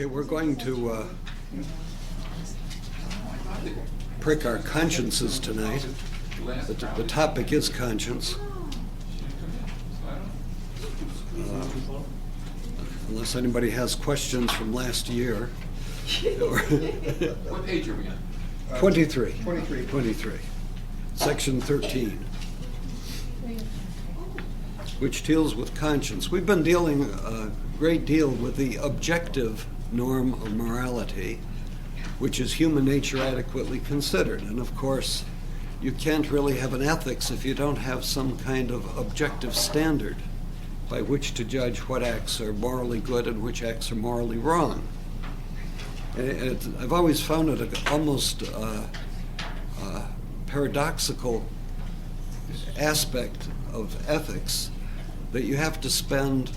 Okay, we're going to prick our consciences tonight. The topic is conscience. Unless anybody has questions from last year. What page are we on? 23. 23. 23. Section 13. Which deals with conscience. We've been dealing a great deal with the objective norm of morality, which is human nature adequately considered. And of course, you can't really have an ethics if you don't have some kind of objective standard by which to judge what acts are morally good and which acts are morally wrong. I've always found it almost paradoxical aspect of ethics that you have to spend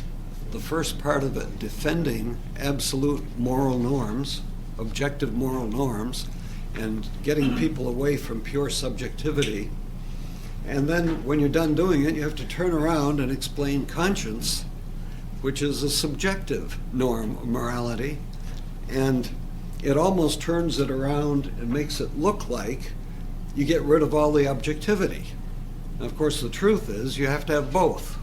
the first part of it defending absolute moral norms, objective moral norms, and getting people away from pure subjectivity. And then when you're done doing it, you have to turn around and explain conscience, which is a subjective norm of morality. And it almost turns it around and makes it look like you get rid of all the objectivity. And of course, the truth is you have to have both.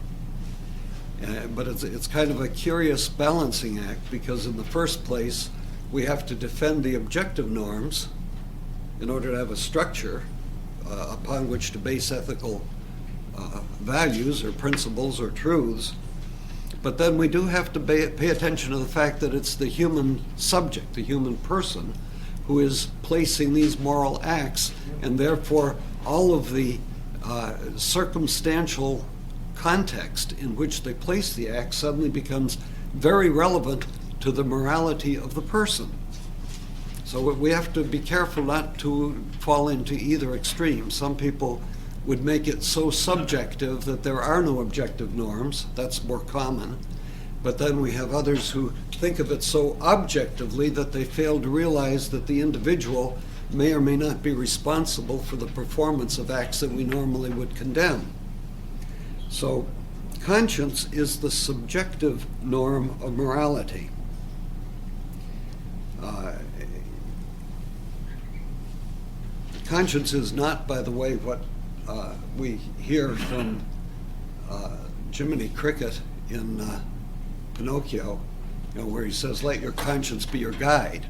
But it's kind of a curious balancing act, because in the first place, we have to defend the objective norms in order to have a structure upon which to base ethical values or principles or truths. But then we do have to pay attention to the fact that it's the human subject, the human person, who is placing these moral acts, and therefore all of the circumstantial context in which they place the act suddenly becomes very relevant to the morality of the person. So we have to be careful not to fall into either extreme. Some people would make it so subjective that there are no objective norms. That's more common. But then we have others who think of it so objectively that they fail to realize that the individual may or may not be responsible for the performance of acts that we normally would condemn. So conscience is the subjective norm of morality. Conscience is not, by the way, what we hear from Jiminy Cricket in Pinocchio, where he says, "Let your conscience be your guide."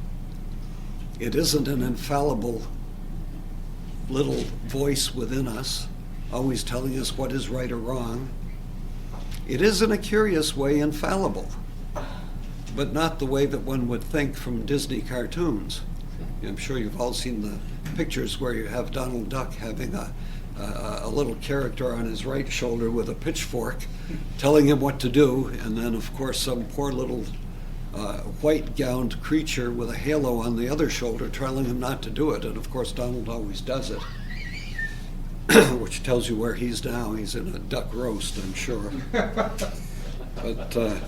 It isn't an infallible little voice within us, always telling us what is right or wrong. It is, in a curious way, infallible, but not the way that one would think from Disney cartoons. I'm sure you've all seen the pictures where you have Donald Duck having a little character on his right shoulder with a pitchfork telling him what to do, and then, of course, some poor little white-gowned creature with a halo on the other shoulder telling him not to do it, and of course Donald always does it. Which tells you where he's now. He's in a duck roast, I'm sure. But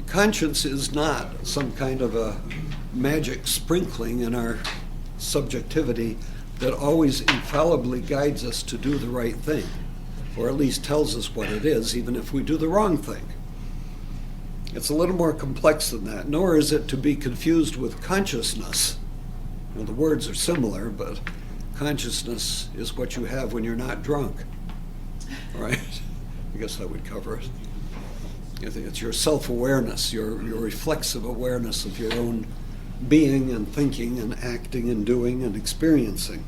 conscience is not some kind of a magic sprinkling in our subjectivity that always infallibly guides us to do the right thing, or at least tells us what it is, even if we do the wrong thing. It's a little more complex than that, nor is it to be confused with consciousness. The words are similar, but consciousness is what you have when you're not drunk, right? I guess that would cover it. It's your self-awareness, your reflexive awareness of your own being and thinking and acting and doing and experiencing.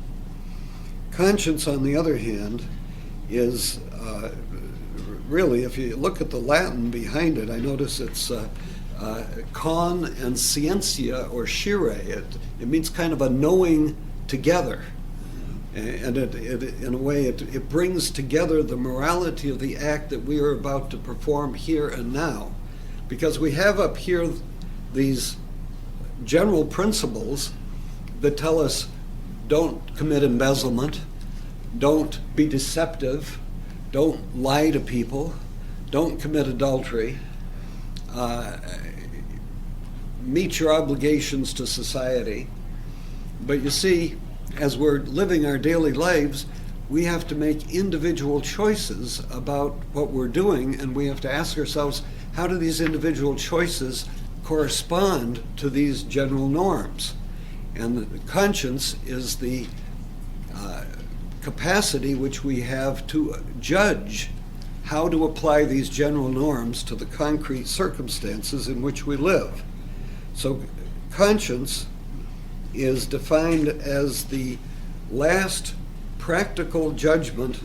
Conscience, on the other hand, is really, if you look at the Latin behind it, I notice it's con and scientia, or scire. It means kind of a knowing together. And in a way, it brings together the morality of the act that we are about to perform here and now. Because we have up here these general principles that tell us don't commit embezzlement, don't be deceptive, don't lie to people, don't commit adultery, meet your obligations to society. But you see, as we're living our daily lives, we have to make individual choices about what we're doing, and we have to ask ourselves, how do these individual choices correspond to these general norms. And the conscience is the capacity which we have to judge how to apply these general norms to the concrete circumstances in which we live. So conscience is defined as the last practical judgment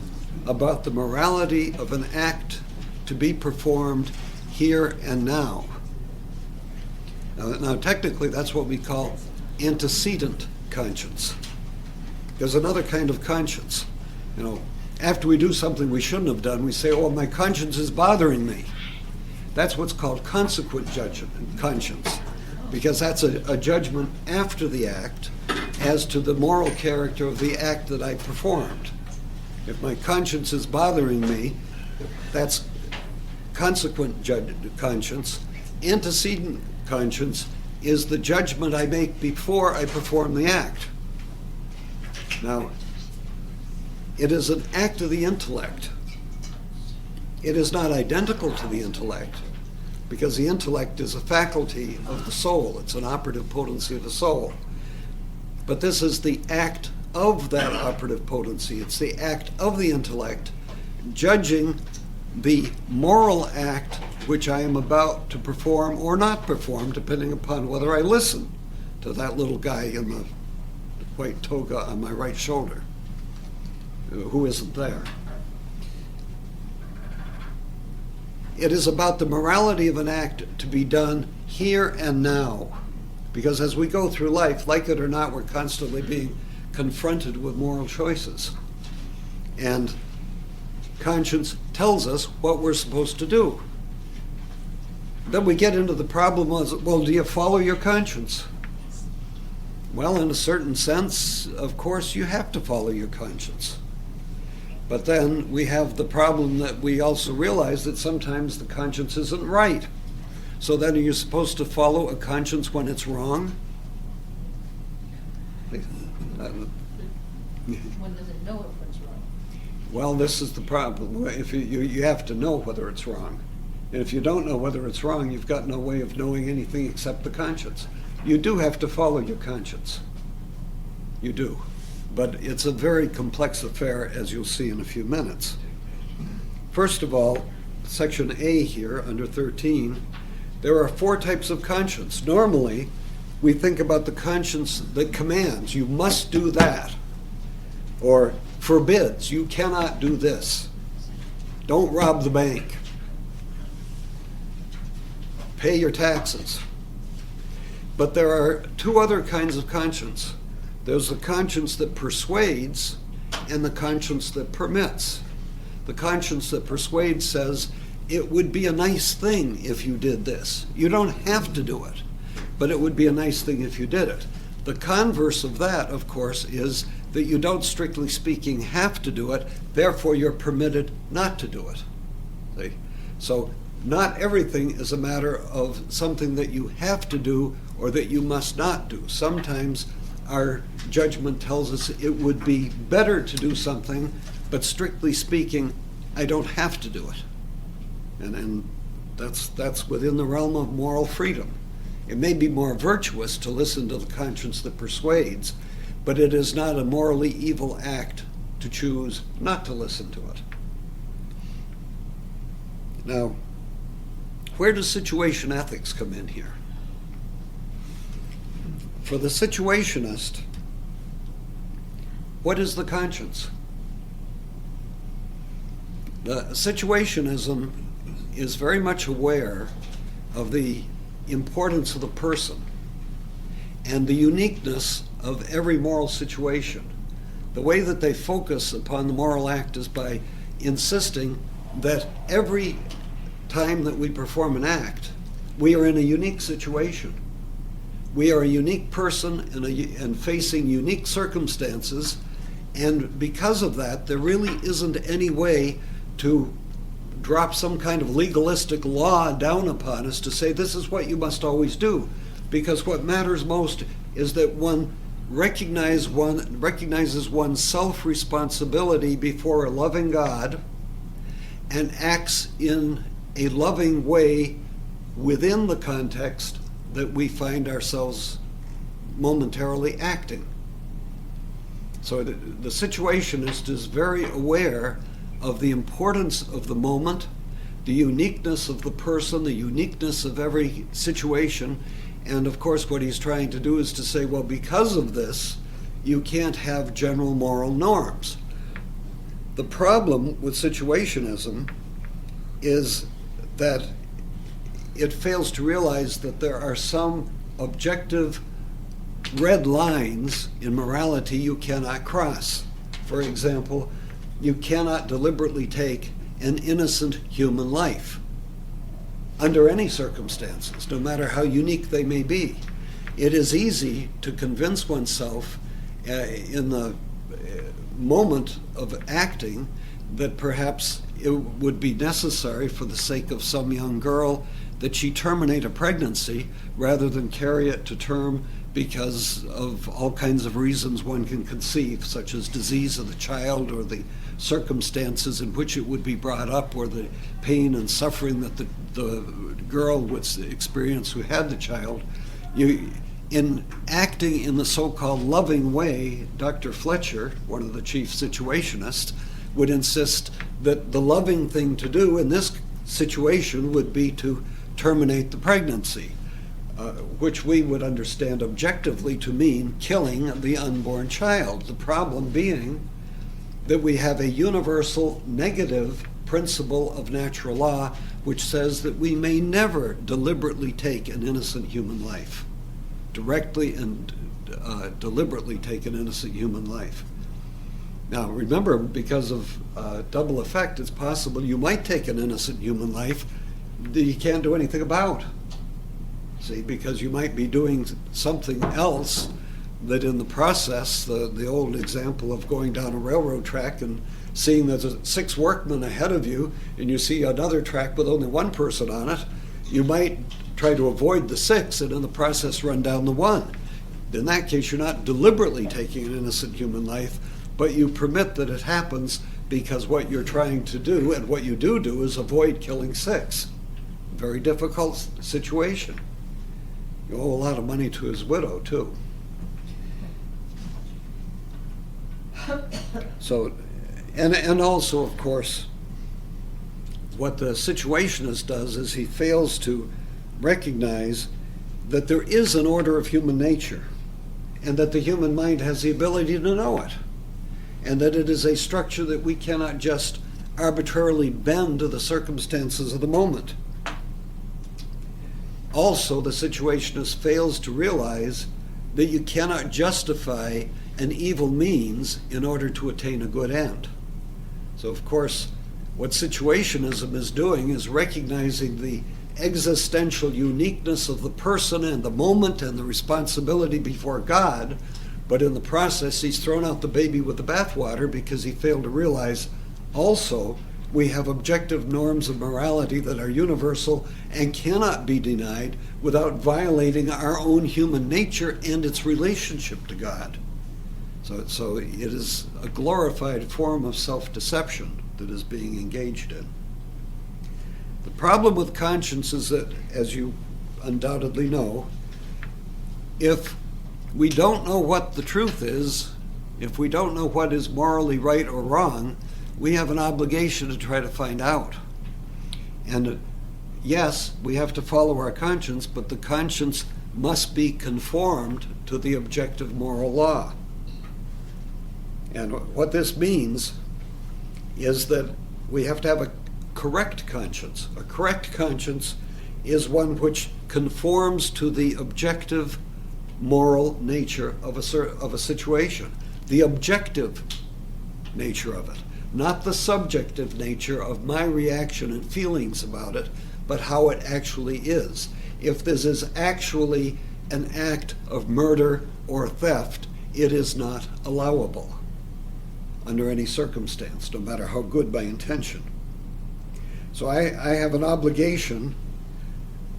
about the morality of an act to be performed here and now. Now technically that's what we call antecedent conscience. There's another kind of conscience. After we do something we shouldn't have done, we say, oh, my conscience is bothering me. That's what's called consequent conscience, because that's a judgment after the act as to the moral character of the act that I performed. If my conscience is bothering me, that's consequent conscience. Antecedent conscience is the judgment I make before I perform the act. Now, it is an act of the intellect. It is not identical to the intellect, because the intellect is a faculty of the soul. It's an operative potency of the soul. But this is the act of that operative potency. It's the act of the intellect judging the moral act which I am about to perform or not perform, depending upon whether I listen to that little guy in the white toga on my right shoulder, who isn't there. It is about the morality of an act to be done here and now. Because as we go through life, like it or not, we're constantly being confronted with moral choices. And conscience tells us what we're supposed to do. Then we get into the problem of, well, do you follow your conscience? Well, in a certain sense, of course, you have to follow your conscience. But then we have the problem that we also realize that sometimes the conscience isn't right. So then are you supposed to follow a conscience when it's wrong? One doesn't know if it's wrong. Well, this is the problem. If you have to know whether it's wrong. And if you don't know whether it's wrong, you've got no way of knowing anything except the conscience. You do have to follow your conscience. You do. But it's a very complex affair, as you'll see in a few minutes. First of all, section A here, under 13, there are 4 types of conscience. Normally, we think about the conscience that commands, you must do that, or forbids, you cannot do this. Don't rob the bank. Pay your taxes. But there are 2 other kinds of conscience. There's the conscience that persuades and the conscience that permits. The conscience that persuades says, it would be a nice thing if you did this. You don't have to do it, but it would be a nice thing if you did it. The converse of that, of course, is that you don't, strictly speaking, have to do it, therefore you're permitted not to do it. See? So not everything is a matter of something that you have to do or that you must not do. Sometimes our judgment tells us it would be better to do something, but strictly speaking, I don't have to do it. And that's within the realm of moral freedom. It may be more virtuous to listen to the conscience that persuades, but it is not a morally evil act to choose not to listen to it. Now, where does situation ethics come in here? For the situationist, what is the conscience? The situationism is very much aware of the importance of the person and the uniqueness of every moral situation. The way that they focus upon the moral act is by insisting that every time that we perform an act, we are in a unique situation. We are a unique person and facing unique circumstances, and because of that, there really isn't any way to drop some kind of legalistic law down upon us to say this is what you must always do, because what matters most is that one recognizes one's self-responsibility before a loving God and acts in a loving way within the context that we find ourselves momentarily acting. So the situationist is very aware of the importance of the moment, the uniqueness of the person, the uniqueness of every situation, and of course what he's trying to do is to say, well, because of this, you can't have general moral norms. The problem with situationism is that it fails to realize that there are some objective red lines in morality you cannot cross. For example, you cannot deliberately take an innocent human life under any circumstances, no matter how unique they may be. It is easy to convince oneself in the moment of acting that perhaps it would be necessary for the sake of some young girl that she terminate a pregnancy rather than carry it to term because of all kinds of reasons one can conceive, such as disease of the child or the circumstances in which it would be brought up or the pain and suffering that the girl would experience who had the child. In acting in the so-called loving way, Dr. Fletcher, one of the chief situationists, would insist that the loving thing to do in this situation would be to terminate the pregnancy, which we would understand objectively to mean killing the unborn child. The problem being that we have a universal negative principle of natural law which says that we may never deliberately take an innocent human life, directly and deliberately take an innocent human life. Now remember, because of double effect, it's possible you might take an innocent human life that you can't do anything about. See, because you might be doing something else that in the process, the old example of going down a railroad track and seeing there's 6 workmen ahead of you and you see another track with only 1 person on it, you might try to avoid the 6 and in the process run down the 1. In that case, you're not deliberately taking an innocent human life, but you permit that it happens because what you're trying to do and what you do is avoid killing 6. Very difficult situation. You owe a lot of money to his widow, too. So, and also, of course, what the situationist does is he fails to recognize that there is an order of human nature and that the human mind has the ability to know it, and that it is a structure that we cannot just arbitrarily bend to the circumstances of the moment. Also, the situationist fails to realize that you cannot justify an evil means in order to attain a good end. So, of course, what situationism is doing is recognizing the existential uniqueness of the person and the moment and the responsibility before God, but in the process he's thrown out the baby with the bathwater because he failed to realize also we have objective norms of morality that are universal and cannot be denied without violating our own human nature and its relationship to God. So it is a glorified form of self-deception that is being engaged in. The problem with conscience is that, as you undoubtedly know, if we don't know what the truth is, if we don't know what is morally right or wrong, we have an obligation to try to find out. And yes, we have to follow our conscience, but the conscience must be conformed to the objective moral law. And what this means is that we have to have a correct conscience. A correct conscience is one which conforms to the objective moral nature of a situation, the objective nature of it, not the subjective nature of my reaction and feelings about it, but how it actually is. If this is actually an act of murder or theft, it is not allowable under any circumstance, no matter how good my intention. So I have an obligation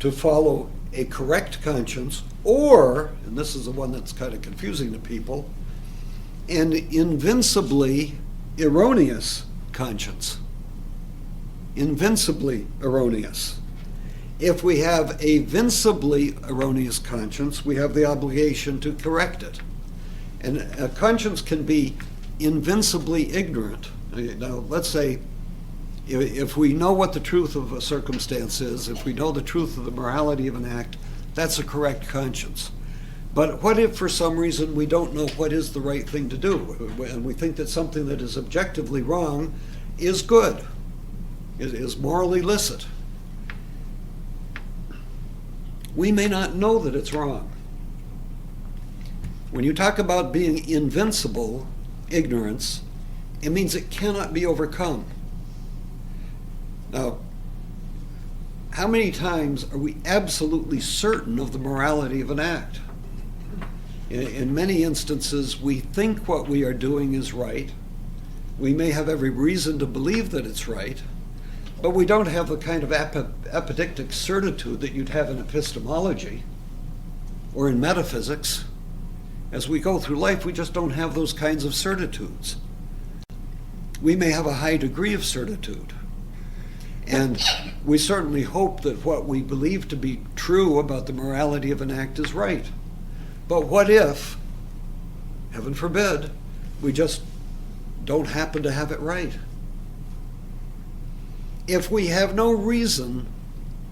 to follow a correct conscience, or, and this is the one that's kind of confusing to people, an invincibly erroneous conscience. Invincibly erroneous. If we have a vincibly erroneous conscience, we have the obligation to correct it. And a conscience can be invincibly ignorant. Now, let's say if we know what the truth of a circumstance is, if we know the truth of the morality of an act, that's a correct conscience. But what if for some reason we don't know what is the right thing to do, and we think that something that is objectively wrong is good, is morally licit? We may not know that it's wrong. When you talk about being invincible ignorance, it means it cannot be overcome. Now, how many times are we absolutely certain of the morality of an act? In many instances, we think what we are doing is right. We may have every reason to believe that it's right, but we don't have the kind of apodictic certitude that you'd have in epistemology or in metaphysics. As we go through life, we just don't have those kinds of certitudes. We may have a high degree of certitude, and we certainly hope that what we believe to be true about the morality of an act is right. But what if, heaven forbid, we just don't happen to have it right? If we have no reason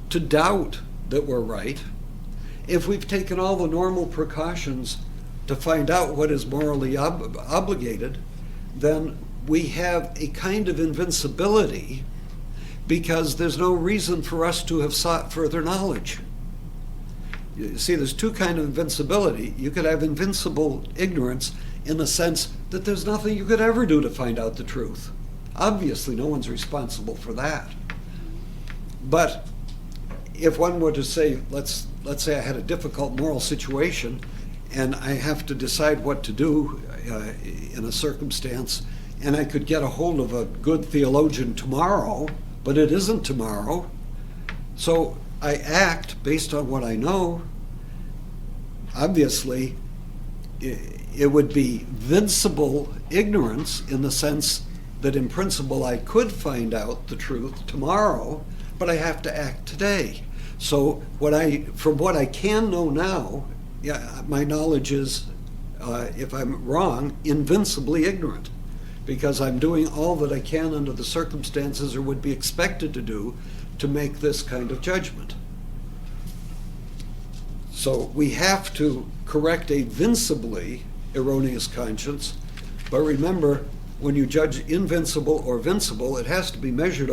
to doubt that we're right, if we've taken all the normal precautions to find out what is morally obligated, then we have a kind of invincibility because there's no reason for us to have sought further knowledge. You see, there's two kinds of invincibility. You could have invincible ignorance in the sense that there's nothing you could ever do to find out the truth. Obviously, no one's responsible for that. But if one were to say, let's say I had a difficult moral situation and I have to decide what to do in a circumstance, and I could get a hold of a good theologian tomorrow, but it isn't tomorrow, so I act based on what I know. Obviously, it would be vincible ignorance in the sense that in principle I could find out the truth tomorrow, but I have to act today. So from what I can know now, my knowledge is, if I'm wrong, invincibly ignorant, because I'm doing all that I can under the circumstances or would be expected to do to make this kind of judgment. So we have to correct a vincibly erroneous conscience, but remember, when you judge invincible or vincible, it has to be measured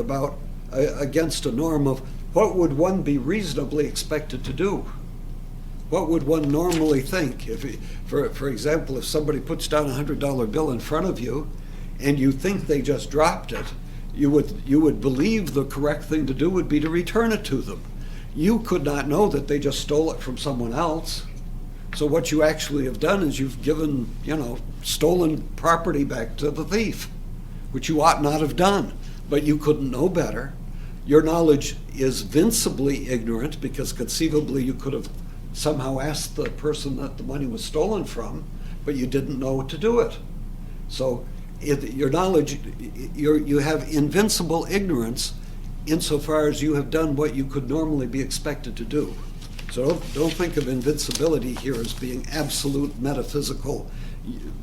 against a norm of what would one be reasonably expected to do? What would one normally think? For example, if somebody puts down a $100 bill in front of you and you think they just dropped it, you would believe the correct thing to do would be to return it to them. You could not know that they just stole it from someone else. So what you actually have done is you've given, stolen property back to the thief, which you ought not have done, but you couldn't know better. Your knowledge is vincibly ignorant because conceivably you could have somehow asked the person that the money was stolen from, but you didn't know what to do it. So your knowledge, you have invincible ignorance insofar as you have done what you could normally be expected to do. So don't think of invincibility here as being absolute metaphysical,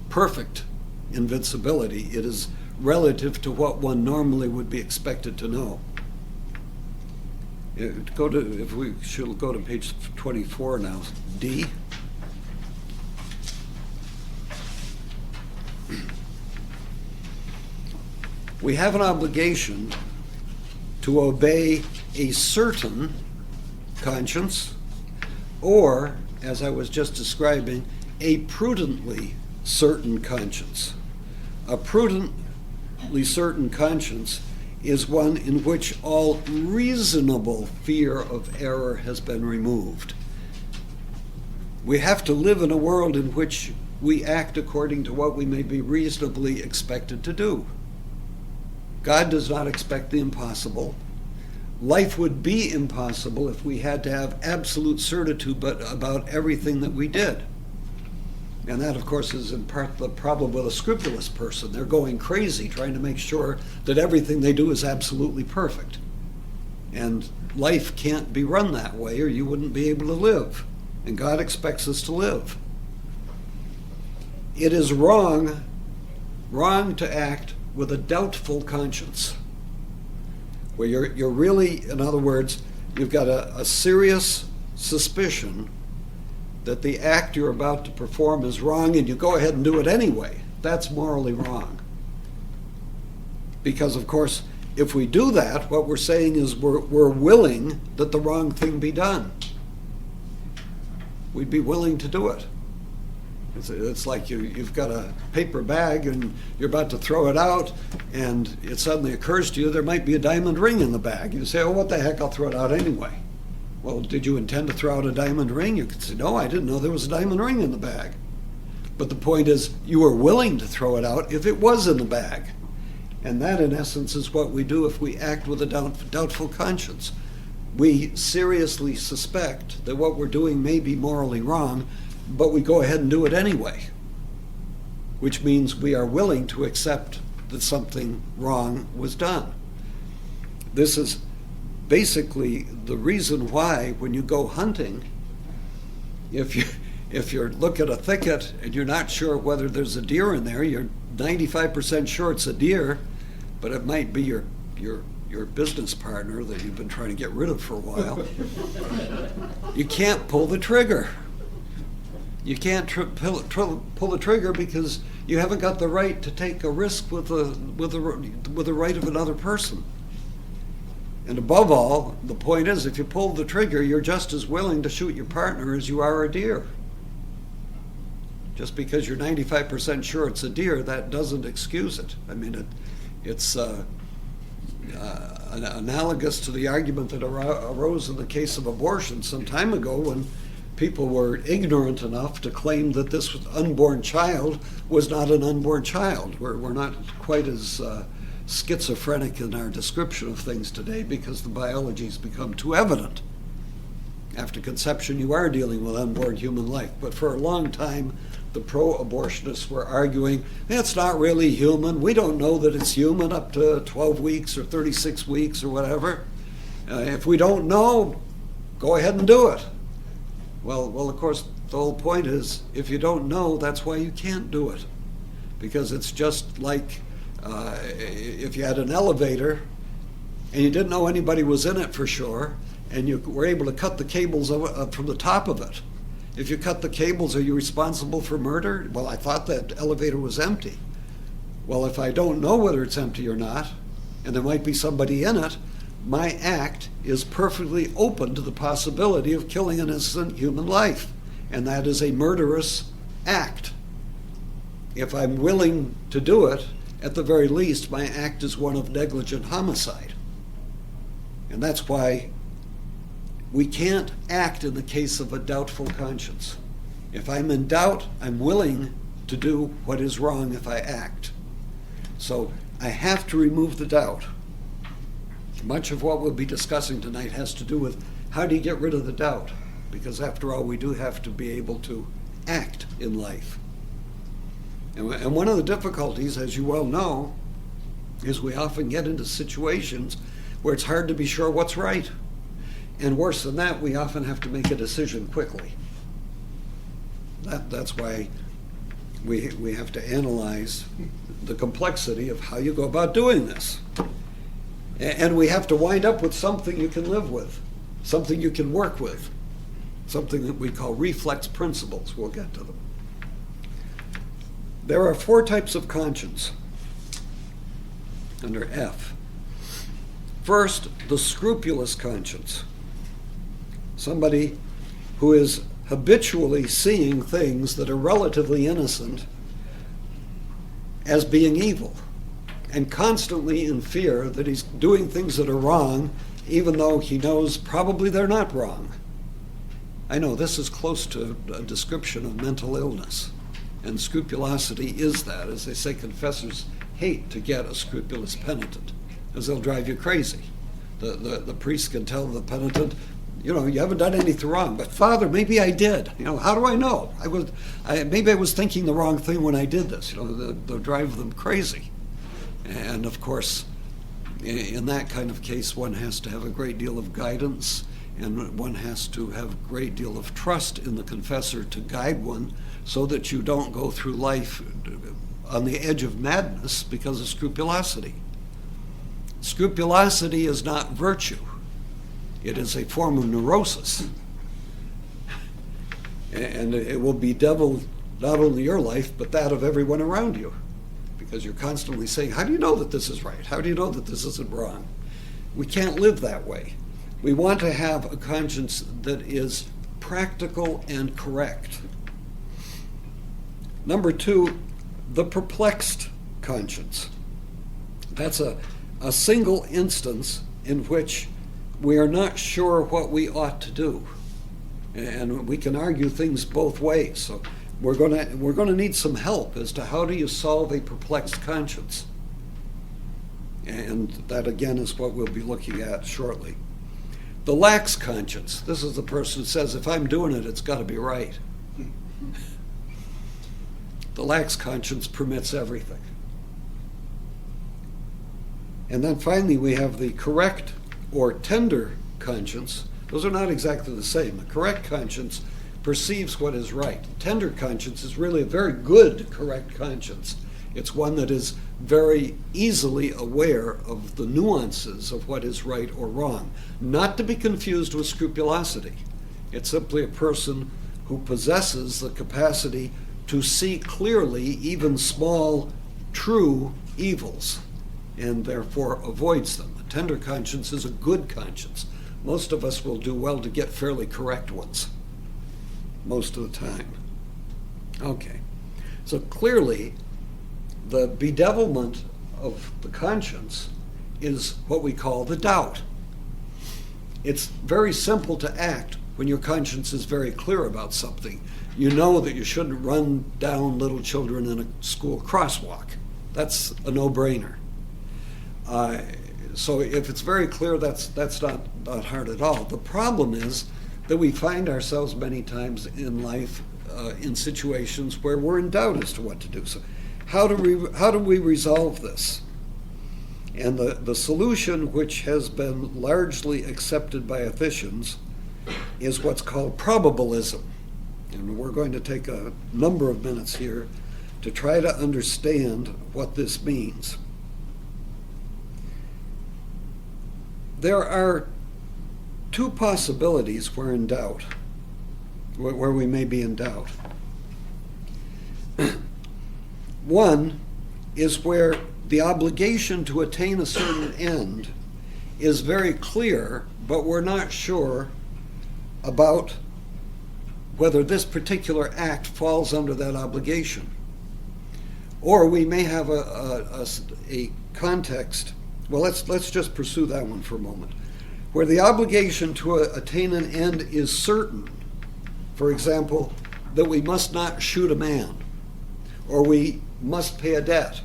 perfect invincibility. It is relative to what one normally would be expected to know. If we should go to page 24 now, D. We have an obligation to obey a certain conscience, or, as I was just describing, a prudently certain conscience. A prudently certain conscience is one in which all reasonable fear of error has been removed. We have to live in a world in which we act according to what we may be reasonably expected to do. God does not expect the impossible. Life would be impossible if we had to have absolute certitude about everything that we did. And that, of course, is in part the problem with a scrupulous person. They're going crazy trying to make sure that everything they do is absolutely perfect. And life can't be run that way, or you wouldn't be able to live. And God expects us to live. It is wrong to act with a doubtful conscience, where you're really, in other words, you've got a serious suspicion that the act you're about to perform is wrong, and you go ahead and do it anyway. That's morally wrong. Because, of course, if we do that, what we're saying is we're willing that the wrong thing be done. We'd be willing to do it. It's like you've got a paper bag and you're about to throw it out, and it suddenly occurs to you there might be a diamond ring in the bag. You say, oh, what the heck, I'll throw it out anyway. Well, did you intend to throw out a diamond ring? You could say, no, I didn't know there was a diamond ring in the bag. But the point is, you were willing to throw it out if it was in the bag. And that, in essence, is what we do if we act with a doubtful conscience. We seriously suspect that what we're doing may be morally wrong, but we go ahead and do it anyway, which means we are willing to accept that something wrong was done. This is basically the reason why when you go hunting, if you look at a thicket and you're not sure whether there's a deer in there, you're 95% sure it's a deer, but it might be your business partner that you've been trying to get rid of for a while. You can't pull the trigger. You can't pull the trigger because you haven't got the right to take a risk with the right of another person. And above all, the point is, if you pull the trigger, you're just as willing to shoot your partner as you are a deer. Just because you're 95% sure it's a deer, that doesn't excuse it. I mean, it's analogous to the argument that arose in the case of abortion some time ago when people were ignorant enough to claim that this unborn child was not an unborn child. We're not quite as schizophrenic in our description of things today because the biology's become too evident. After conception, you are dealing with unborn human life. But for a long time, the pro-abortionists were arguing, it's not really human. We don't know that it's human up to 12 weeks or 36 weeks or whatever. If we don't know, go ahead and do it. Well, of course, the whole point is, if you don't know, that's why you can't do it. Because it's just like if you had an elevator and you didn't know anybody was in it for sure, and you were able to cut the cables from the top of it. If you cut the cables, are you responsible for murder? Well, I thought that elevator was empty. Well, if I don't know whether it's empty or not, and there might be somebody in it, my act is perfectly open to the possibility of killing an innocent human life. And that is a murderous act. If I'm willing to do it, at the very least, my act is one of negligent homicide. And that's why we can't act in the case of a doubtful conscience. If I'm in doubt, I'm willing to do what is wrong if I act. So I have to remove the doubt. Much of what we'll be discussing tonight has to do with how do you get rid of the doubt? Because after all, we do have to be able to act in life. And one of the difficulties, as you well know, is we often get into situations where it's hard to be sure what's right. And worse than that, we often have to make a decision quickly. That's why we have to analyze the complexity of how you go about doing this. And we have to wind up with something you can live with, something you can work with, something that we call reflex principles. We'll get to them. There are 4 types of conscience under F. First, the scrupulous conscience. Somebody who is habitually seeing things that are relatively innocent as being evil and constantly in fear that he's doing things that are wrong even though he knows probably they're not wrong. I know this is close to a description of mental illness, and scrupulosity is that. As they say, confessors hate to get a scrupulous penitent because they'll drive you crazy. The priest can tell the penitent, you haven't done anything wrong, but Father, maybe I did. How do I know? Maybe I was thinking the wrong thing when I did this. They'll drive them crazy. And of course, In that kind of case, one has to have a great deal of guidance, and one has to have a great deal of trust in the confessor to guide one so that you don't go through life on the edge of madness because of scrupulosity. Scrupulosity is not virtue. It is a form of neurosis. And it will bedevil not only your life, but that of everyone around you. Because you're constantly saying, how do you know that this is right? How do you know that this isn't wrong? We can't live that way. We want to have a conscience that is practical and correct. Number two, the perplexed conscience. That's a single instance in which we are not sure what we ought to do. And we can argue things both ways. So we're going to need some help as to how do you solve a perplexed conscience. And that, again, is what we'll be looking at shortly. The lax conscience. This is the person who says, if I'm doing it, it's got to be right. The lax conscience permits everything. And then finally, we have the correct or tender conscience. Those are not exactly the same. A correct conscience perceives what is right. Tender conscience is really a very good correct conscience. It's one that is very easily aware of the nuances of what is right or wrong, not to be confused with scrupulosity. It's simply a person who possesses the capacity to see clearly even small, true evils, and therefore avoids them. A tender conscience is a good conscience. Most of us will do well to get fairly correct ones, most of the time. Okay, so clearly, the bedevilment of the conscience is what we call the doubt. It's very simple to act when your conscience is very clear about something. You know that you shouldn't run down little children in a school crosswalk. That's a no-brainer. So if it's very clear, that's not hard at all. The problem is that we find ourselves many times in life in situations where we're in doubt as to what to do. So how do we resolve this? And the solution, which has been largely accepted by ethicians, is what's called probabilism. And we're going to take a number of minutes here to try to understand what this means. There are two possibilities where in doubt, where we may be in doubt. One is where the obligation to attain a certain end is very clear, but we're not sure about whether this particular act falls under that obligation. Or we may have a context. Well, let's just pursue that one for a moment. Where the obligation to attain an end is certain. For example, that we must not shoot a man, or we must pay a debt.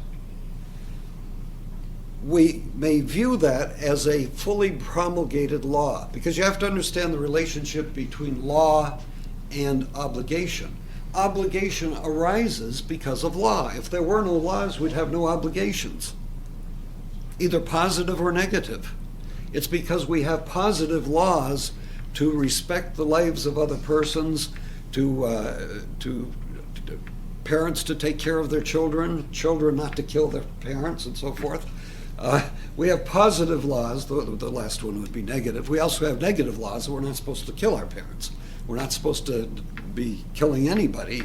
We may view that as a fully promulgated law, because you have to understand the relationship between law and obligation. Obligation arises because of law. If there were no laws, we'd have no obligations, either positive or negative. It's because we have positive laws to respect the lives of other persons, to parents to take care of their children, children not to kill their parents, and so forth. We have positive laws. The last one would be negative. We also have negative laws that we're not supposed to kill our parents. We're not supposed to be killing anybody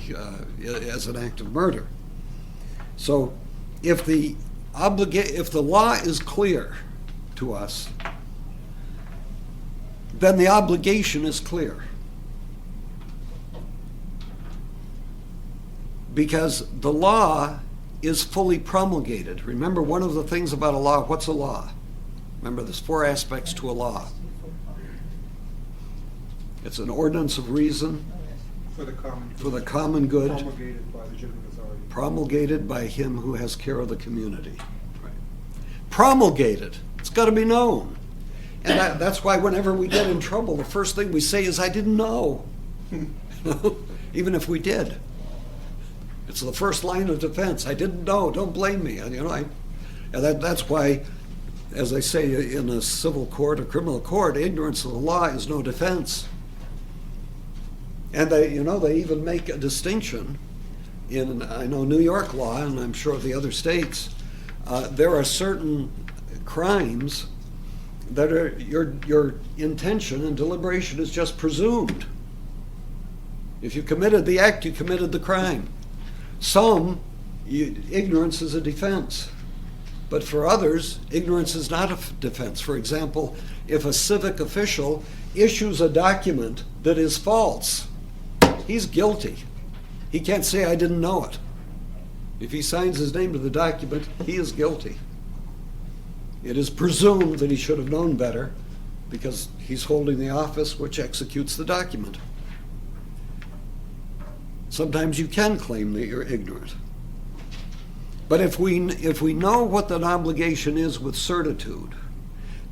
as an act of murder. So if the law is clear to us, then the obligation is clear. Because the law is fully promulgated. Remember, one of the things about a law, what's a law? Remember, there's 4 aspects to a law. It's an ordinance of reason for the common good, promulgated by legitimate authority. Promulgated by him who has care of the community. Right. Promulgated. It's got to be known. And that's why whenever we get in trouble, the first thing we say is, I didn't know. Even if we did. It's the first line of defense. I didn't know. Don't blame me. And that's why as I say, in a civil court or criminal court, ignorance of the law is no defense. And they even make a distinction in, I know, New York law, and I'm sure the other states. There are certain crimes that are your intention and deliberation is just presumed. If you committed the act, you committed the crime. Some, ignorance is a defense. But for others, ignorance is not a defense. For example, if a civic official issues a document that is false, he's guilty. He can't say, I didn't know it. If he signs his name to the document, he is guilty. It is presumed that he should have known better because he's holding the office which executes the document. Sometimes you can claim that you're ignorant. But if we know what that obligation is with certitude,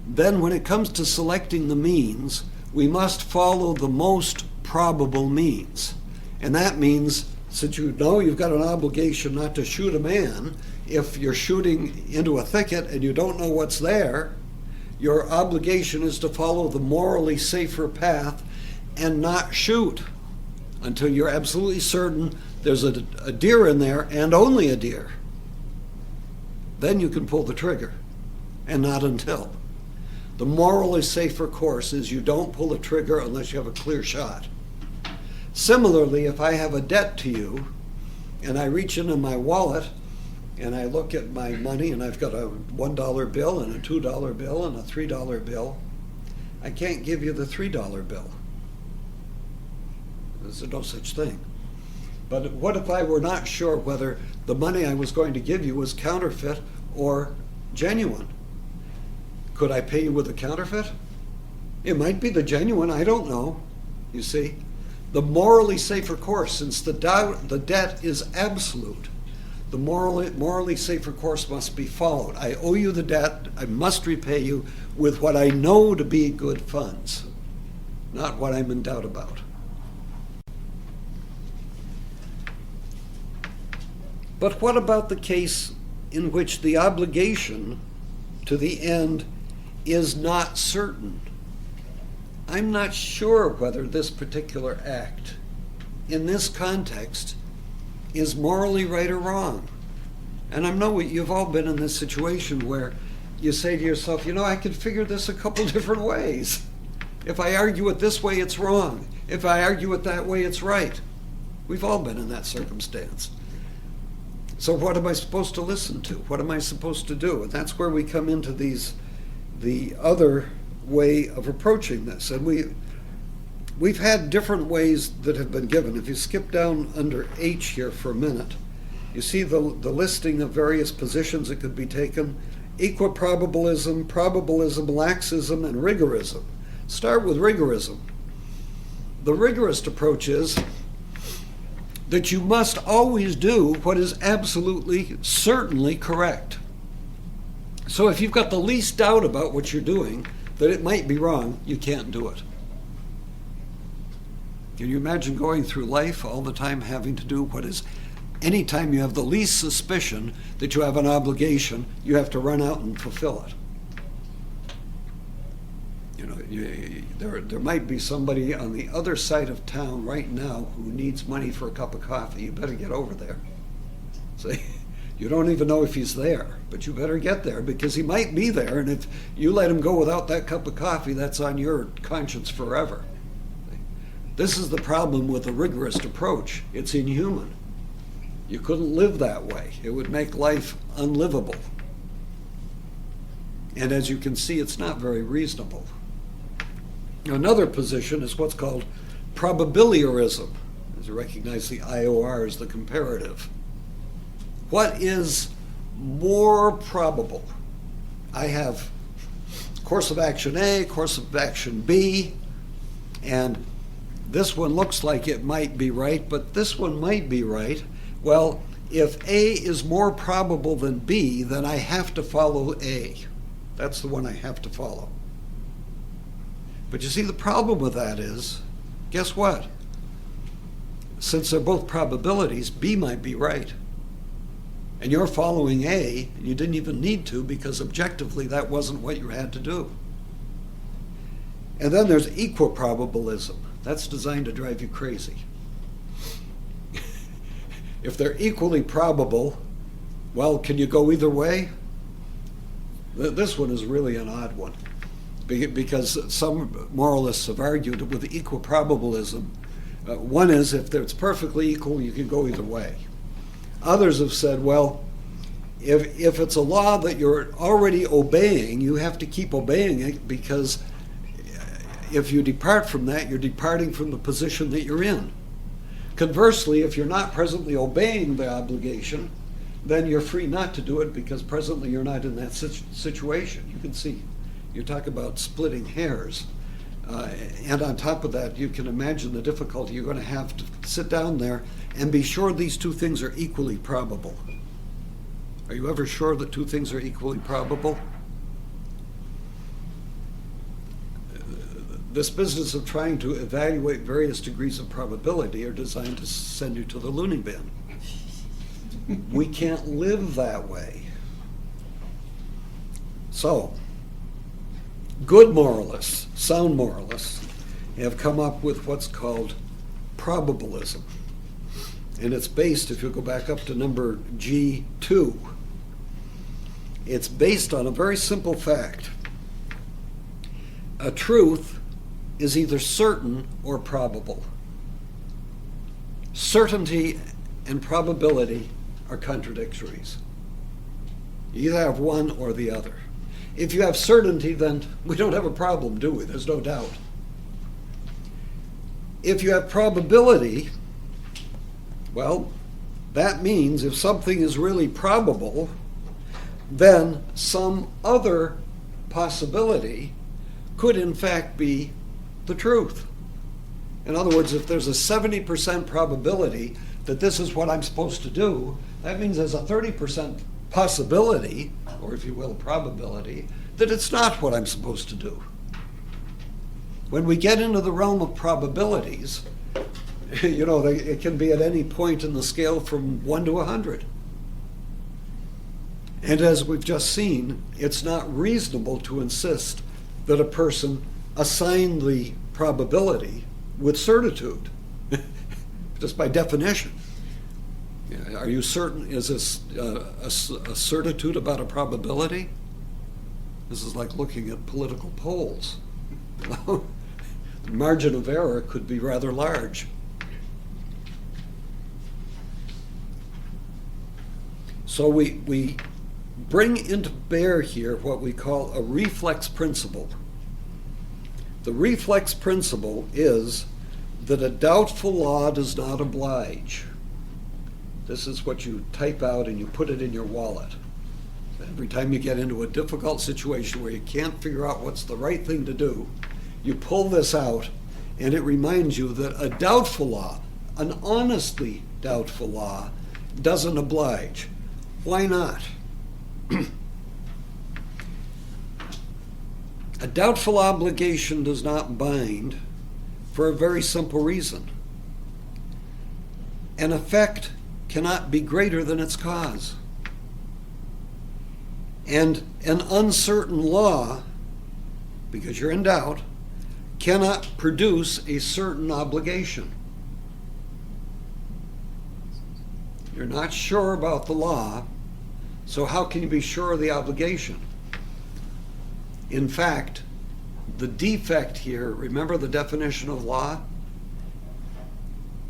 then when it comes to selecting the means, we must follow the most probable means. And that means, since you know you've got an obligation not to shoot a man, if you're shooting into a thicket and you don't know what's there, your obligation is to follow the morally safer path and not shoot until you're absolutely certain there's a deer in there and only a deer. Then you can pull the trigger, and not until. The morally safer course is you don't pull the trigger unless you have a clear shot. Similarly, if I have a debt to you, and I reach into my wallet, and I look at my money, and I've got a $1 bill, and a $2 bill, and a $3 bill, I can't give you the $3 bill. There's no such thing. But what if I were not sure whether the money I was going to give you was counterfeit or genuine? Could I pay you with a counterfeit? It might be the genuine, I don't know. You see? The morally safer course, since the debt is absolute, the morally safer course must be followed. I owe you the debt, I must repay you with what I know to be good funds, not what I'm in doubt about. But what about the case in which the obligation to the end is not certain? I'm not sure whether this particular act in this context is morally right or wrong. And I know you've all been in this situation where you say to yourself, I could figure this a couple different ways. If I argue it this way, it's wrong. If I argue it that way, it's right. We've all been in that circumstance. So what am I supposed to listen to? What am I supposed to do? And that's where we come into the other way of approaching this. And we've had different ways that have been given. If you skip down under H here for a minute, you see the listing of various positions that could be taken: equiprobabilism, probabilism, laxism, and rigorism. Start with rigorism. The rigorist approach is that you must always do what is absolutely, certainly correct. So if you've got the least doubt about what you're doing, that it might be wrong, you can't do it. Can you imagine going through life all the time having to do what is, anytime you have the least suspicion that you have an obligation, you have to run out and fulfill it? There might be somebody on the other side of town right now who needs money for a cup of coffee. You better get over there. See, you don't even know if he's there, but you better get there because he might be there, and if you let him go without that cup of coffee, that's on your conscience forever. This is the problem with the rigorist approach. It's inhuman. You couldn't live that way. It would make life unlivable. And as you can see, it's not very reasonable. Another position is what's called probabiliorism. As you recognize, the IOR is the comparative. What is more probable? I have course of action A, course of action B, and this one looks like it might be right, but this one might be right. Well, if A is more probable than B, then I have to follow A. That's the one I have to follow. But you see, the problem with that is, guess what? Since they're both probabilities, B might be right. And you're following A, and you didn't even need to because objectively that wasn't what you had to do. And then there's equiprobabilism. That's designed to drive you crazy. If they're equally probable, well, can you go either way? This one is really an odd one, because some moralists have argued with equiprobabilism. One is if it's perfectly equal, you can go either way. Others have said, well, if it's a law that you're already obeying, you have to keep obeying it, because if you depart from that, you're departing from the position that you're in. Conversely, if you're not presently obeying the obligation, then you're free not to do it because presently you're not in that situation. You can see, you talk about splitting hairs. And on top of that, you can imagine the difficulty you're going to have to sit down there and be sure these two things are equally probable. Are you ever sure that two things are equally probable? This business of trying to evaluate various degrees of probability are designed to send you to the loony bin. We can't live that way. So, good moralists, sound moralists, have come up with what's called probabilism. And it's based, if you go back up to number G2, it's based on a very simple fact. A truth is either certain or probable. Certainty and probability are contradictories. You either have one or the other. If you have certainty, then we don't have a problem, do we? There's no doubt. If you have probability, well, that means if something is really probable, then some other possibility could in fact be the truth. In other words, if there's a 70% probability that this is what I'm supposed to do, that means there's a 30% possibility, or if you will, probability, that it's not what I'm supposed to do. When we get into the realm of probabilities, you know, it can be at any point in the scale from 1 to 100. And as we've just seen, it's not reasonable to insist that a person assign the probability with certitude, just by definition. Are you certain? Is this a certitude about a probability? This is like looking at political polls. The margin of error could be rather large. So we bring into bear here what we call a reflex principle. The reflex principle is that a doubtful law does not oblige. This is what you type out and you put it in your wallet. Every time you get into a difficult situation where you can't figure out what's the right thing to do, you pull this out and it reminds you that a doubtful law, an honestly doubtful law, doesn't oblige. Why not? A doubtful obligation does not bind for a very simple reason. An effect cannot be greater than its cause. And an uncertain law, because you're in doubt, cannot produce a certain obligation. You're not sure about the law, so how can you be sure of the obligation? In fact, the defect here, remember the definition of law?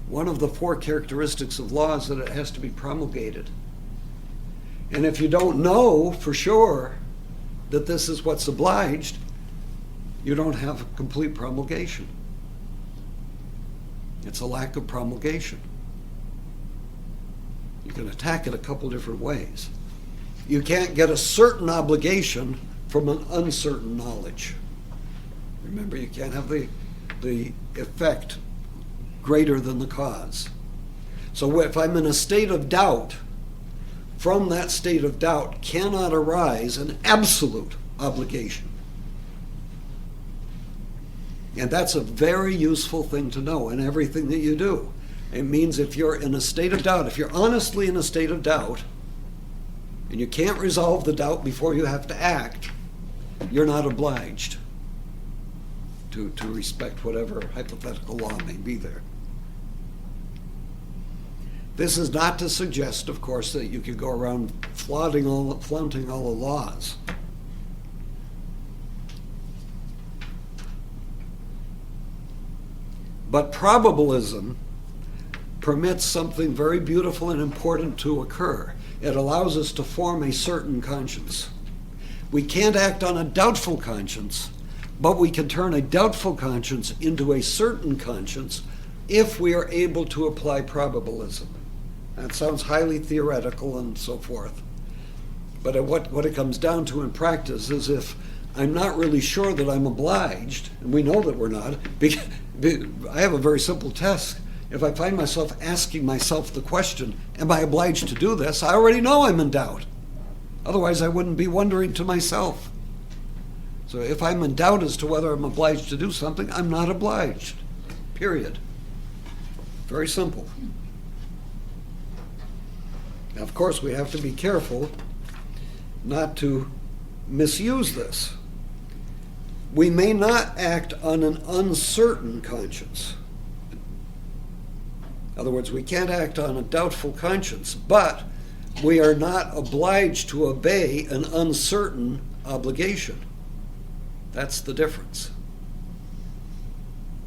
One of the 4 characteristics of law is that it has to be promulgated. And if you don't know for sure that this is what's obliged, you don't have a complete promulgation. It's a lack of promulgation. You can attack it a couple different ways. You can't get a certain obligation from an uncertain knowledge. Remember, you can't have the effect greater than the cause. So if I'm in a state of doubt, from that state of doubt cannot arise an absolute obligation. And that's a very useful thing to know in everything that you do. It means if you're in a state of doubt, if you're honestly in a state of doubt, and you can't resolve the doubt before you have to act, you're not obliged to respect whatever hypothetical law may be there. This is not to suggest, of course, that you could go around flaunting all the laws. But probabilism permits something very beautiful and important to occur. It allows us to form a certain conscience. We can't act on a doubtful conscience, but we can turn a doubtful conscience into a certain conscience if we are able to apply probabilism. That sounds highly theoretical and so forth. But what it comes down to in practice is if I'm not really sure that I'm obliged, and we know that we're not, because I have a very simple test. If I find myself asking myself the question, am I obliged to do this? I already know I'm in doubt. Otherwise, I wouldn't be wondering to myself. So if I'm in doubt as to whether I'm obliged to do something, I'm not obliged. Period. Very simple. Now, of course, we have to be careful not to misuse this. We may not act on an uncertain conscience. In other words, we can't act on a doubtful conscience, but we are not obliged to obey an uncertain obligation. That's the difference.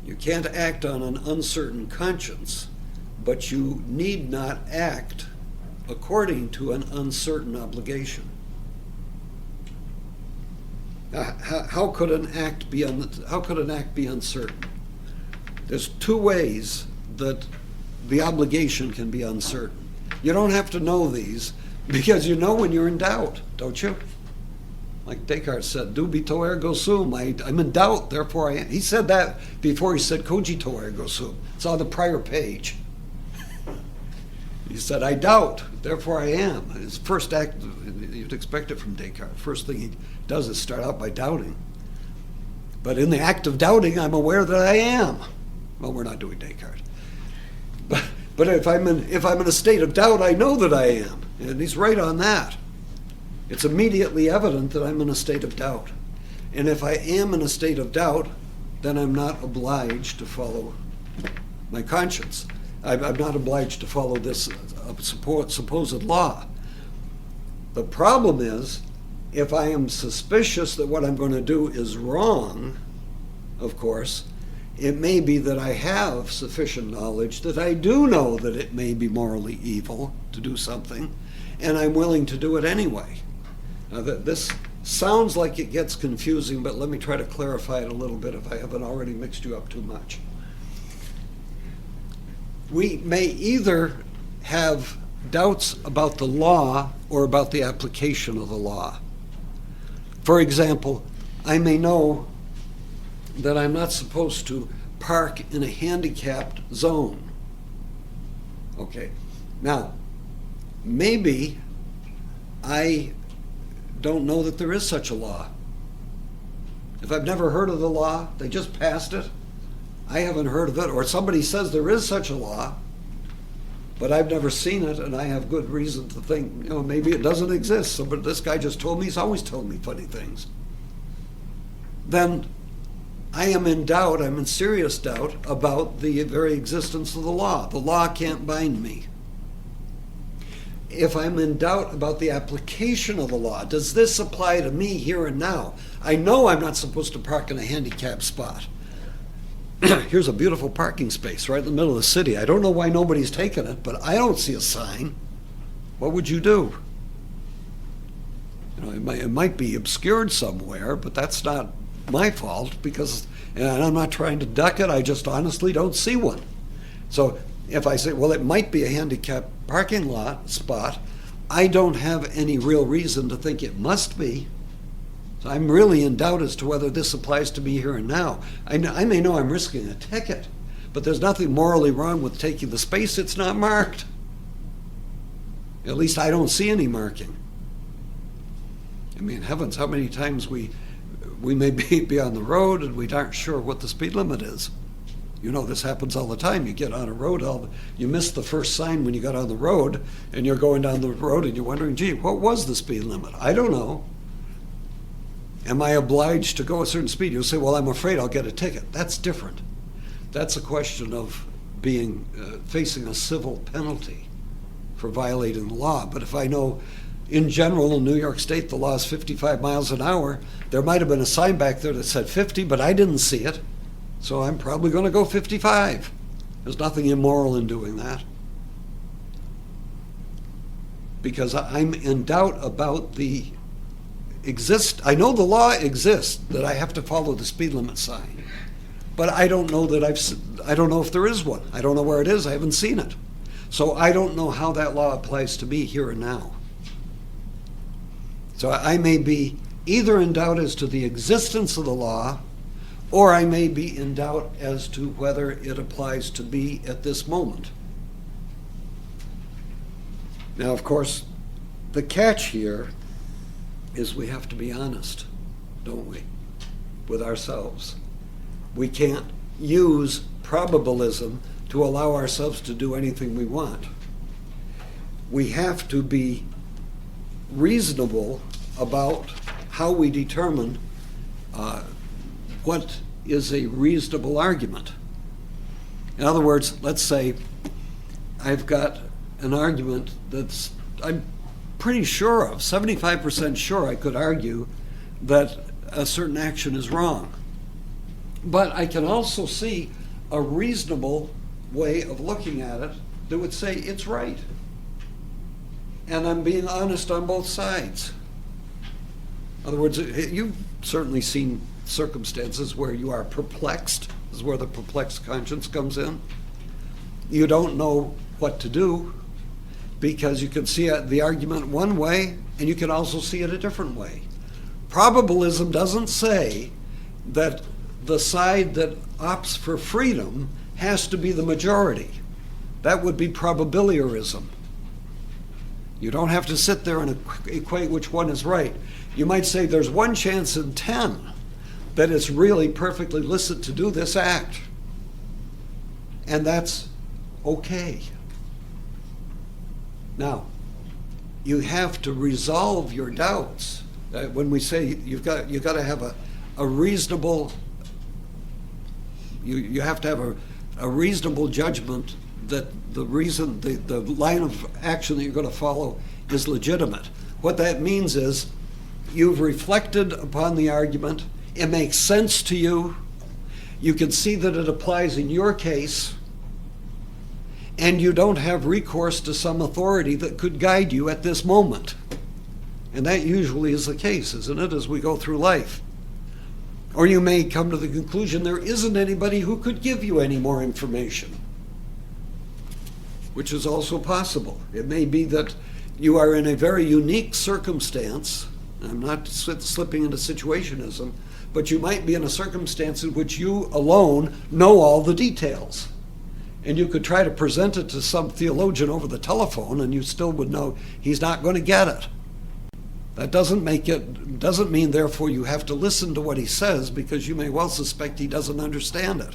You can't act on an uncertain conscience, but you need not act according to an uncertain obligation. How could an act be uncertain? There's two ways that the obligation can be uncertain. You don't have to know these because you know when you're in doubt, don't you? Like Descartes said, dubito ergo sum. I'm in doubt, therefore I am. He said that before he said cogito ergo sum. It's on the prior page. He said, I doubt, therefore I am. His first act, you'd expect it from Descartes. First thing he does is start out by doubting. But in the act of doubting, I'm aware that I am. Well, we're not doing Descartes. But if I'm in a state of doubt, I know that I am. And he's right on that. It's immediately evident that I'm in a state of doubt. And if I am in a state of doubt, then I'm not obliged to follow my conscience. I'm not obliged to follow this supposed law. The problem is, if I am suspicious that what I'm going to do is wrong, of course, it may be that I have sufficient knowledge that I do know that it may be morally evil to do something, and I'm willing to do it anyway. Now, this sounds like it gets confusing, but let me try to clarify it a little bit if I haven't already mixed you up too much. We may either have doubts about the law or about the application of the law. For example, I may know that I'm not supposed to park in a handicapped zone. Okay, now, maybe I don't know that there is such a law. If I've never heard of the law, they just passed it, I haven't heard of it, or somebody says there is such a law, but I've never seen it, and I have good reason to think, maybe it doesn't exist. So, but this guy just told me, he's always told me funny things. Then I am in doubt, I'm in serious doubt about the very existence of the law. The law can't bind me. If I'm in doubt about the application of the law, does this apply to me here and now? I know I'm not supposed to park in a handicapped spot. Here's a beautiful parking space right in the middle of the city. I don't know why nobody's taken it, but I don't see a sign. What would you do? It might be obscured somewhere, but that's not my fault because, and I'm not trying to duck it, I just honestly don't see one. So if I say, well, it might be a handicapped parking lot spot, I don't have any real reason to think it must be. So I'm really in doubt as to whether this applies to me here and now. I may know I'm risking a ticket, but there's nothing morally wrong with taking the space. It's not marked. At least I don't see any marking. I mean, heavens, how many times we may be on the road and we aren't sure what the speed limit is. You know, this happens all the time. You get on a road, you miss the first sign when you got on the road, and you're going down the road and you're wondering, gee, what was the speed limit? I don't know. Am I obliged to go a certain speed? You'll say, well, I'm afraid I'll get a ticket. That's different. That's a question of being facing a civil penalty for violating the law. But if I know, in general, in New York State, the law is 55 miles an hour, there might have been a sign back there that said 50, but I didn't see it. So I'm probably going to go 55. There's nothing immoral in doing that. Because I'm in doubt about I know the law exists, that I have to follow the speed limit sign. But I don't know I don't know if there is one. I don't know where it is. I haven't seen it. So I don't know how that law applies to me here and now. So I may be either in doubt as to the existence of the law, or I may be in doubt as to whether it applies to me at this moment. Now, of course, the catch here is we have to be honest, don't we, with ourselves. We can't use probabilism to allow ourselves to do anything we want. We have to be reasonable about how we determine what is a reasonable argument. In other words, let's say I've got an argument that's I'm pretty sure of, 75% sure I could argue that a certain action is wrong. But I can also see a reasonable way of looking at it that would say it's right. And I'm being honest on both sides. In other words, you've certainly seen circumstances where you are perplexed. This is where the perplexed conscience comes in. You don't know what to do because you can see the argument one way and you can also see it a different way. Probabilism doesn't say that the side that opts for freedom has to be the majority. That would be probabiliarism. You don't have to sit there and equate which one is right. You might say there's 1 chance in 10 that it's really perfectly licit to do this act. And that's okay. Now, you have to resolve your doubts. When we say you've got to have a reasonable, you have to have a reasonable judgment that the line of action that you're going to follow is legitimate. What that means is you've reflected upon the argument, it makes sense to you, you can see that it applies in your case, and you don't have recourse to some authority that could guide you at this moment. And that usually is the case, isn't it, as we go through life? Or you may come to the conclusion there isn't anybody who could give you any more information, which is also possible. It may be that you are in a very unique circumstance. I'm not slipping into situationism, but you might be in a circumstance in which you alone know all the details. And you could try to present it to some theologian over the telephone and you still would know he's not going to get it. That doesn't mean therefore you have to listen to what he says, because you may well suspect he doesn't understand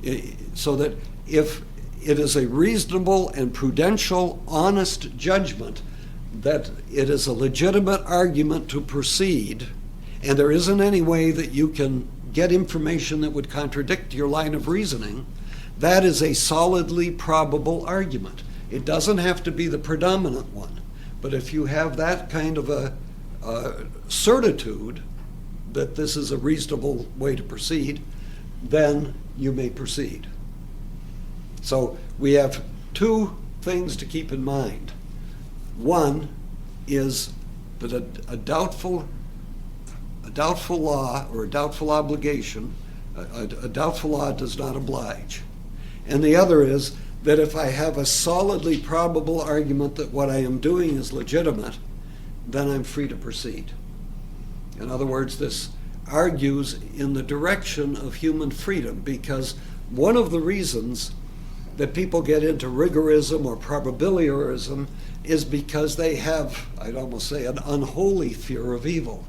it. So that if it is a reasonable and prudential, honest judgment that it is a legitimate argument to proceed, and there isn't any way that you can get information that would contradict your line of reasoning, that is a solidly probable argument. It doesn't have to be the predominant one, but if you have that kind of a certitude that this is a reasonable way to proceed, then you may proceed. So we have 2 things to keep in mind. One is that a doubtful law or a doubtful obligation, a doubtful law does not oblige. And the other is that if I have a solidly probable argument that what I am doing is legitimate, then I'm free to proceed. In other words, this argues in the direction of human freedom, because one of the reasons that people get into rigorism or probabiliarism is because they have, I'd almost say, an unholy fear of evil.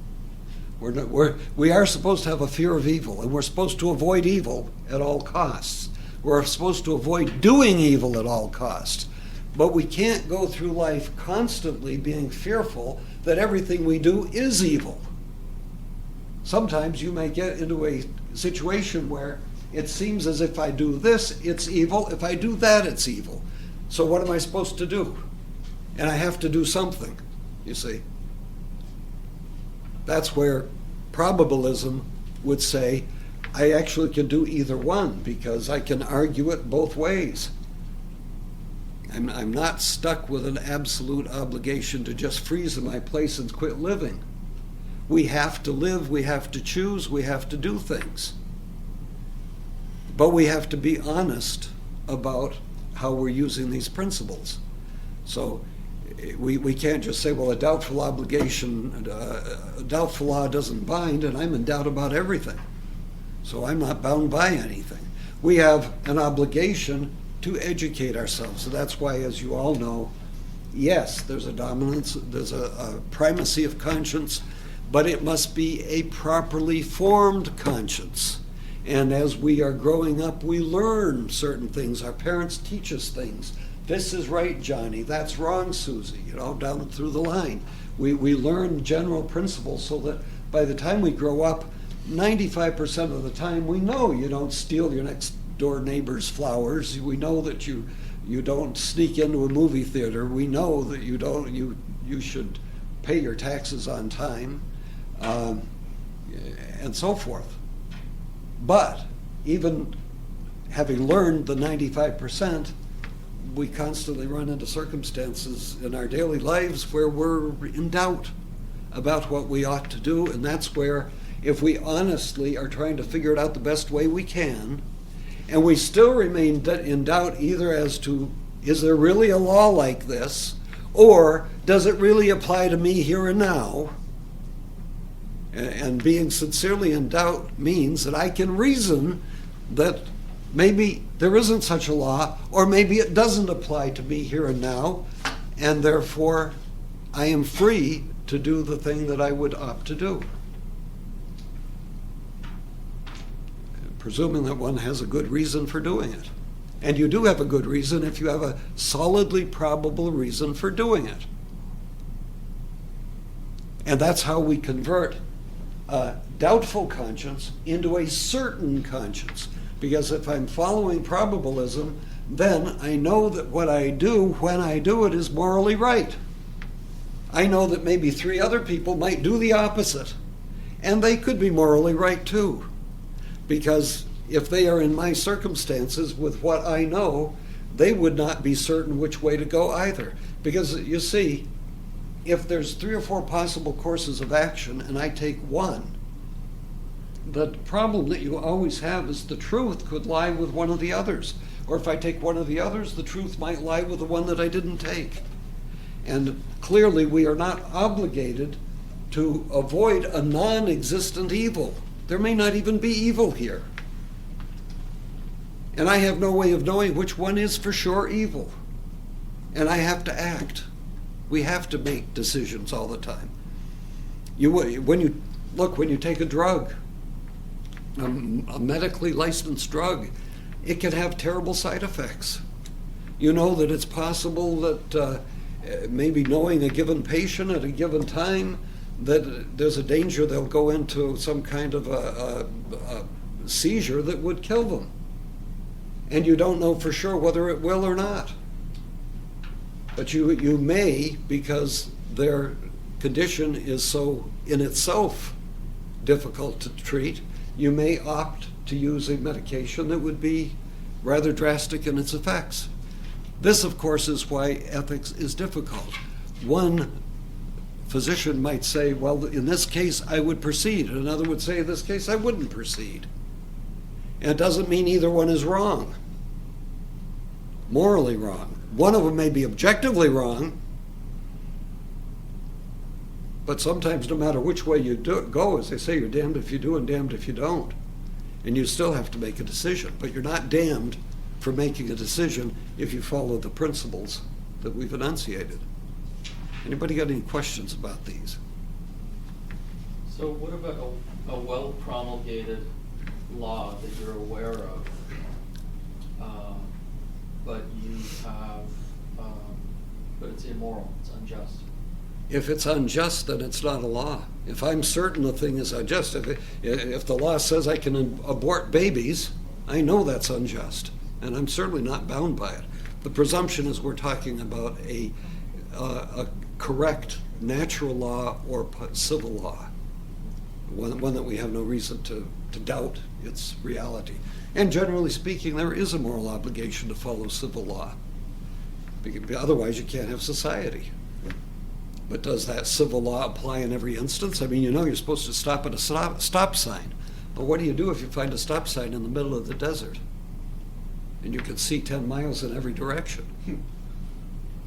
We are supposed to have a fear of evil, and we're supposed to avoid evil at all costs. We're supposed to avoid doing evil at all costs. But we can't go through life constantly being fearful that everything we do is evil. Sometimes you may get into a situation where it seems as if I do this, it's evil. If I do that, it's evil. So what am I supposed to do? And I have to do something, you see. That's where probabilism would say, I actually can do either one because I can argue it both ways. I'm not stuck with an absolute obligation to just freeze in my place and quit living. We have to live, we have to choose, we have to do things. But we have to be honest about how we're using these principles. So we can't just say, well, a doubtful obligation, a doubtful law doesn't bind, and I'm in doubt about everything. So I'm not bound by anything. We have an obligation to educate ourselves. So that's why, as you all know, yes, there's a dominance, there's a primacy of conscience, but it must be a properly formed conscience. And as we are growing up, we learn certain things. Our parents teach us things. This is right, Johnny. That's wrong, Susie. Down through the line. We learn general principles so that by the time we grow up, 95% of the time we know you don't steal your next door neighbor's flowers. We know that you don't sneak into a movie theater. We know that you should pay your taxes on time, and so forth. But even having learned the 95%, we constantly run into circumstances in our daily lives where we're in doubt about what we ought to do, and that's where, if we honestly are trying to figure it out the best way we can, and we still remain in doubt either as to, is there really a law like this, or does it really apply to me here and now? And being sincerely in doubt means that I can reason that maybe there isn't such a law, or maybe it doesn't apply to me here and now, and therefore I am free to do the thing that I would opt to do. Presuming that one has a good reason for doing it. And you do have a good reason if you have a solidly probable reason for doing it. And that's how we convert a doubtful conscience into a certain conscience. Because if I'm following probabilism, then I know that what I do when I do it is morally right. I know that maybe 3 other people might do the opposite, and they could be morally right too. Because if they are in my circumstances with what I know, they would not be certain which way to go either. Because you see, if there's 3 or 4 possible courses of action and I take one, the problem that you always have is the truth could lie with one of the others. Or if I take one of the others, the truth might lie with the one that I didn't take. And clearly we are not obligated to avoid a non-existent evil. There may not even be evil here. And I have no way of knowing which one is for sure evil. And I have to act. We have to make decisions all the time. When you take a drug, a medically licensed drug, it can have terrible side effects. You know that it's possible that maybe knowing a given patient at a given time, that there's a danger they'll go into some kind of a seizure that would kill them. And you don't know for sure whether it will or not. But you may, because their condition is so in itself difficult to treat, you may opt to use a medication that would be rather drastic in its effects. This, of course, is why ethics is difficult. One physician might say, well, in this case, I would proceed. And another would say, in this case, I wouldn't proceed. And it doesn't mean either one is wrong, morally wrong. One of them may be objectively wrong, but sometimes no matter which way you go, as they say, you're damned if you do and damned if you don't. And you still have to make a decision, but you're not damned for making a decision if you follow the principles that we've enunciated. Anybody got any questions about these? So what about a well promulgated law that you're aware of, but you have, but it's immoral, it's unjust? If it's unjust, then it's not a law. If I'm certain the thing is unjust, if the law says I can abort babies, I know that's unjust, and I'm certainly not bound by it. The presumption is we're talking about a correct natural law or civil law, one that we have no reason to doubt its reality. And generally speaking, there is a moral obligation to follow civil law. Otherwise, you can't have society. But does that civil law apply in every instance? I mean, you're supposed to stop at a stop sign. But what do you do if you find a stop sign in the middle of the desert? And you can see 10 miles in every direction.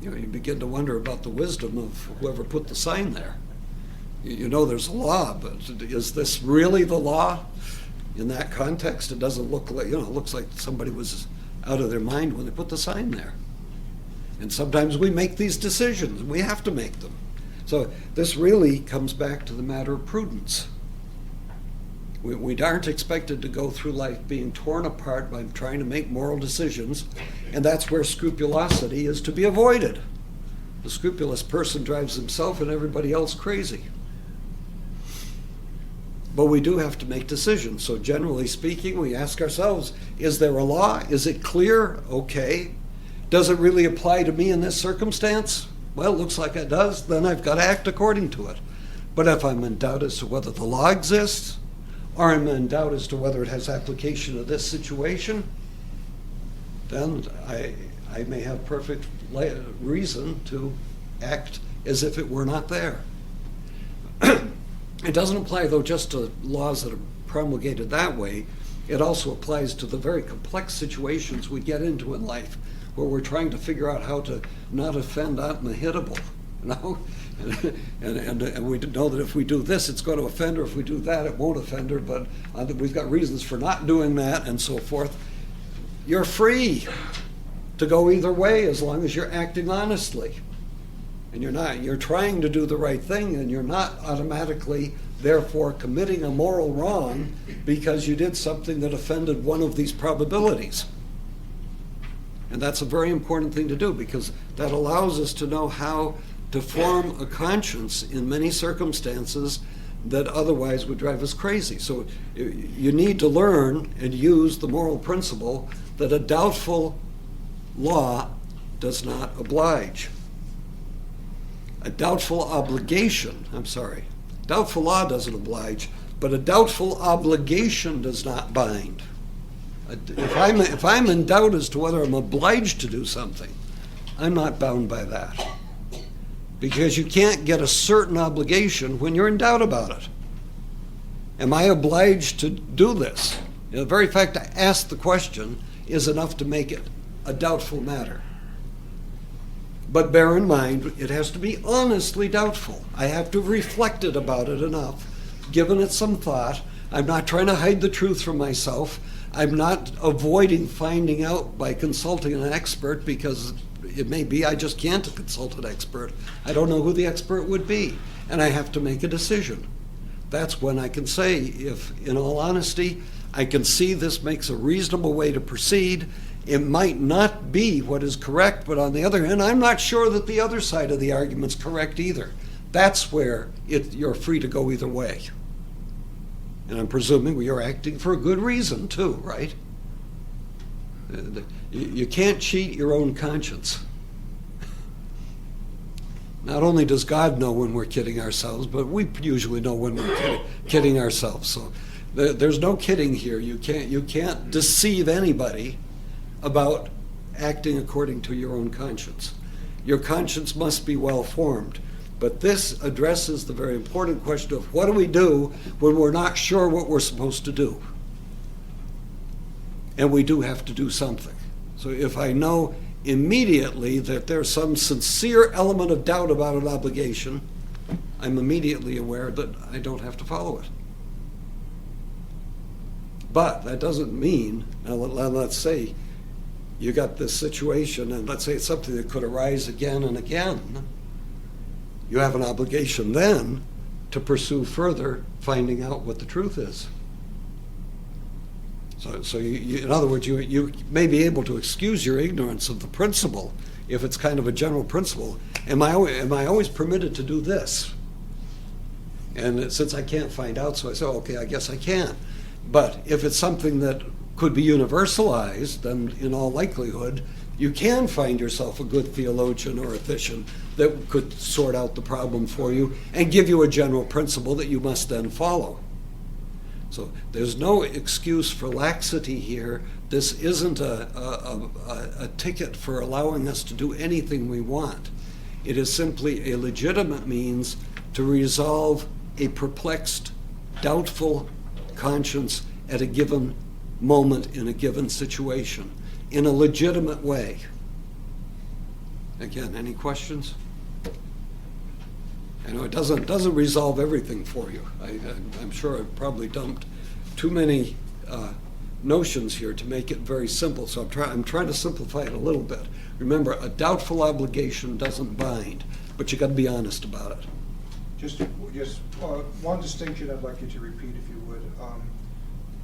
You begin to wonder about the wisdom of whoever put the sign there. You know there's a law, but is this really the law? In that context, it doesn't look like, it looks like somebody was out of their mind when they put the sign there. And sometimes we make these decisions, and we have to make them. So this really comes back to the matter of prudence. We aren't expected to go through life being torn apart by trying to make moral decisions, and that's where scrupulosity is to be avoided. The scrupulous person drives himself and everybody else crazy. But we do have to make decisions. So generally speaking, we ask ourselves, is there a law? Is it clear? Okay. Does it really apply to me in this circumstance? Well, it looks like it does. Then I've got to act according to it. But if I'm in doubt as to whether the law exists, or I'm in doubt as to whether it has application to this situation, then I may have perfect reason to act as if it were not there. It doesn't apply, though, just to laws that are promulgated that way. It also applies to the very complex situations we get into in life, where we're trying to figure out how to not offend unhittable, and we know that if we do this, it's going to offend her. If we do that, it won't offend her. But we've got reasons for not doing that, and so forth. You're free to go either way as long as you're acting honestly, and you're trying to do the right thing, and you're not automatically, therefore, committing a moral wrong because you did something that offended one of these probabilities. And that's a very important thing to do, because that allows us to know how to form a conscience in many circumstances that otherwise would drive us crazy. So you need to learn and use the moral principle that a doubtful law does not oblige. A doubtful obligation, doubtful law doesn't oblige, but a doubtful obligation does not bind. If I'm in doubt as to whether I'm obliged to do something, I'm not bound by that. Because you can't get a certain obligation when you're in doubt about it. Am I obliged to do this? The very fact to ask the question is enough to make it a doubtful matter. But bear in mind, it has to be honestly doubtful. I have to have reflected about it enough, given it some thought. I'm not trying to hide the truth from myself. I'm not avoiding finding out by consulting an expert, because it may be I just can't consult an expert. I don't know who the expert would be, and I have to make a decision. That's when I can say, if, in all honesty, I can see this makes a reasonable way to proceed. It might not be what is correct, but on the other hand, I'm not sure that the other side of the argument's correct either. That's where you're free to go either way. And I'm presuming you're acting for a good reason too, right? You can't cheat your own conscience. Not only does God know when we're kidding ourselves, but we usually know when we're kidding ourselves. So there's no kidding here. You can't deceive anybody about acting according to your own conscience. Your conscience must be well formed. But this addresses the very important question of what do we do when we're not sure what we're supposed to do? And we do have to do something. So if I know immediately that there's some sincere element of doubt about an obligation, I'm immediately aware that I don't have to follow it. But that doesn't mean, now let's say you got this situation, and let's say it's something that could arise again and again. You have an obligation then to pursue further finding out what the truth is. So you, in other words, you may be able to excuse your ignorance of the principle if it's kind of a general principle. Am I always permitted to do this? And since I can't find out, so I say, okay, I guess I can. But if it's something that could be universalized, then in all likelihood, you can find yourself a good theologian or a physician that could sort out the problem for you and give you a general principle that you must then follow. So there's no excuse for laxity here. This isn't a ticket for allowing us to do anything we want. It is simply a legitimate means to resolve a perplexed, doubtful conscience at a given moment in a given situation in a legitimate way. Again, any questions? I know it doesn't resolve everything for you. I'm sure I've probably dumped too many notions here to make it very simple, so I'm trying to simplify it a little bit. Remember, a doubtful obligation doesn't bind, but you got to be honest about it. Just one distinction I'd like you to repeat, if you would.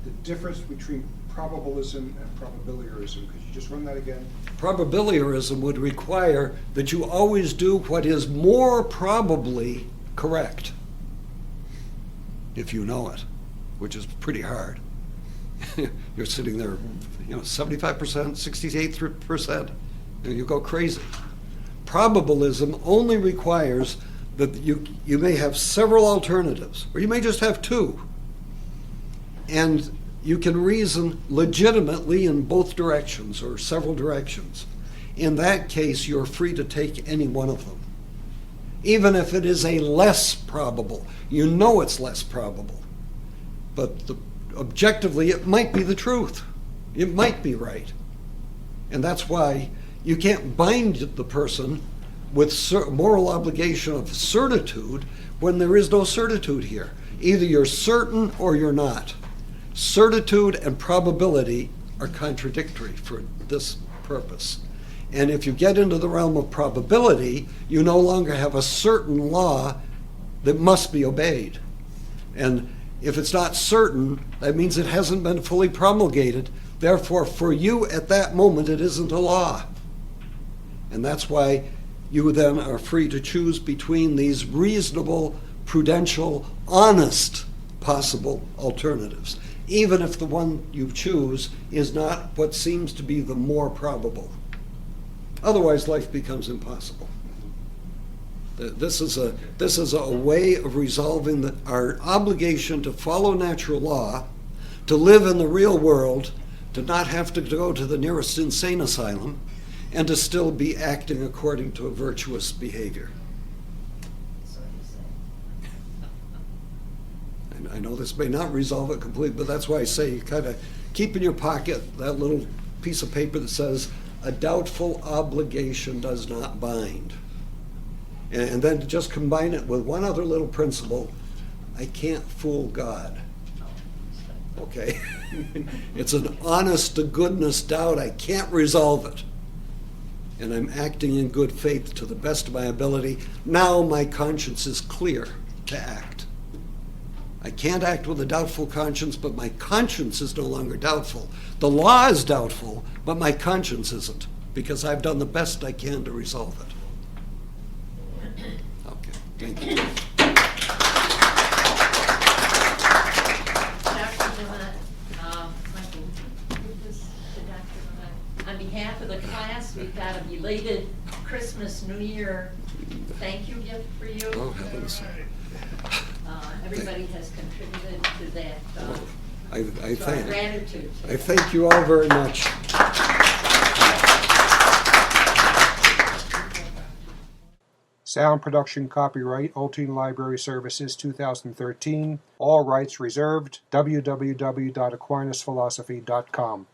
The difference between probabilism and probabiliorism. Could you just run that again? Probabiliorism would require that you always do what is more probably correct, if you know it, which is pretty hard. You're sitting there, 75%, 68%, and you go crazy. Probabilism only requires that you may have several alternatives, or you may just have two. And you can reason legitimately in both directions or several directions. In that case, you're free to take any one of them. Even if it is a less probable, you know it's less probable. But objectively, it might be the truth. It might be right. And that's why you can't bind the person with moral obligation of certitude when there is no certitude here. Either you're certain or you're not. Certitude and probability are contradictory for this purpose. And if you get into the realm of probability, you no longer have a certain law that must be obeyed. And if it's not certain, that means it hasn't been fully promulgated. Therefore, for you at that moment, it isn't a law. And that's why you then are free to choose between these reasonable, prudential, honest possible alternatives, even if the one you choose is not what seems to be the more probable. Otherwise, life becomes impossible. This is a way of resolving our obligation to follow natural law, to live in the real world, to not have to go to the nearest insane asylum, and to still be acting according to a virtuous behavior. I know this may not resolve it completely, but that's why I say you kind of keep in your pocket that little piece of paper that says, a doubtful obligation does not bind. And then just combine it with one other little principle, I can't fool God. Okay? It's an honest to goodness doubt, I can't resolve it. And I'm acting in good faith to the best of my ability. Now my conscience is clear to act. I can't act with a doubtful conscience, but my conscience is no longer doubtful. The law is doubtful, but my conscience isn't, because I've done the best I can to resolve it. Okay, thank you. Dr. Bonnette, Michael, give this to Dr. Bonnette. On behalf of the class, we've got a belated Christmas, New Year thank you gift for you. Oh, heavens. Everybody has contributed to that. I our gratitude. I thank you all very much. Sound production copyright Olteen Library Services 2013. All rights reserved. www.aquinasphilosophy.com.